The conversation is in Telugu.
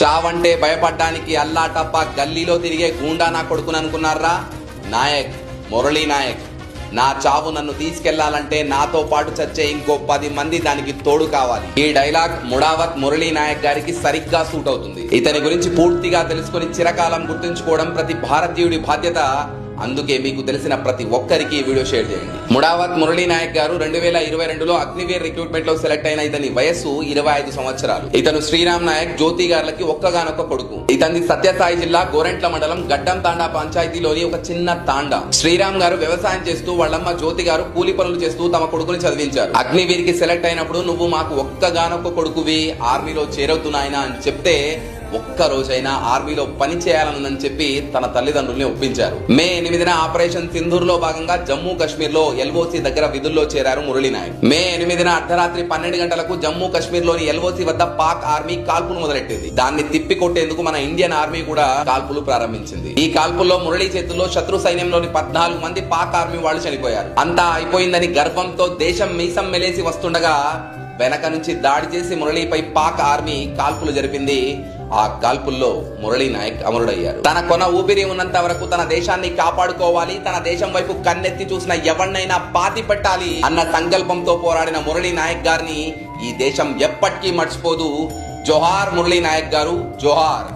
చావంటే భయపడ్డానికి అల్లా టప్ప గల్లీలో తిరిగే గూండా నా కొడుకుని అనుకున్నారా? నాయక్, మురళీ నాయక్. నా చావు నన్ను తీసుకెళ్లాలంటే నాతో పాటు చచ్చే ఇంకో 10 మంది దానికి తోడు కావాలి. ఈ డైలాగ్ ముడావత్ మురళీ నాయక్ గారికి సరిగ్గా సూట్ అవుతుంది. ఇతని గురించి పూర్తిగా తెలుసుకుని చిరకాలం గుర్తుంచుకోవడం ప్రతి భారతీయుడి బాధ్యత. అందుకే మీకు తెలిసిన ప్రతి ఒక్కరికి వీడియో షేర్ చేయండి. ముడావత్ మురళీ నాయక్ గారు 2022లో అగ్నివీర్ రిక్రూట్మెంట్ లో సెలెక్ట్ అయిన ఇతని వయస్సు 25 సంవత్సరాలు. ఇతను శ్రీరామ్ నాయక్ జ్యోతి గారులకి ఒక్కగానొక్క కొడుకు. ఇతని సత్యసాయి జిల్లా గోరెంట్ల మండలం గడ్డం తాండా పంచాయతీలోని ఒక చిన్న తాండా. శ్రీరామ్ గారు వ్యవసాయం చేస్తూ వాళ్ళమ్మ జ్యోతి గారు కూలి పనులు చేస్తూ తమ కొడుకుని చదివించారు. అగ్నివీర్ కి సెలెక్ట్ అయినప్పుడు నువ్వు మాకు ఒక్కగానొక్క కొడుకువి, ఆర్మీలో చేరవుతున్నాయన అని చెప్తే ఒక్క రోజైనా ఆర్మీలో పని చేయాలనుందని చెప్పి తన తల్లిదండ్రుల్ని ఒప్పించారు. మే 8న ఆపరేషన్ సింధూర్ లో భాగంగా జమ్మూ కాశ్మీర్ లో ఎల్ఓసి దగ్గర విధుల్లో చేరారు మురళీ నాయక్. మే 8న అర్ధరాత్రి 12 గంటలకు జమ్మూ కాశ్మీర్ లోని ఎల్ఓసి వద్ద పాక్ ఆర్మీ కాల్పులు మొదలెట్టింది. దాన్ని తిప్పి కొట్టేందుకు మన ఇండియన్ ఆర్మీ కూడా కాల్పులు ప్రారంభించింది. ఈ కాల్పుల్లో మురళీ చేతుల్లో శత్రు సైన్యంలోని 14 మంది పాక్ ఆర్మీ వాళ్ళు చనిపోయారు. అంతా అయిపోయిందని గర్వంతో దేశం మీసం మెలేసి వస్తుండగా వెనక నుంచి దాడి చేసి మురళీపై పాక్ ఆర్మీ కాల్పులు జరిపింది. ఆ కాల్పుల్లో మురళీ నాయక్ అమరుడయ్యారు. తన కొన ఊపిరి ఉన్నంత వరకు తన దేశాన్ని కాపాడుకోవాలి, తన దేశం వైపు కన్నెత్తి చూసిన ఎవరినైనా పాతి పెట్టాలి అన్న సంకల్పంతో పోరాడిన మురళీ నాయక్ గారిని ఈ దేశం ఎప్పటికీ మర్చిపోదు. జోహార్ మురళీ నాయక్ గారు, జోహార్.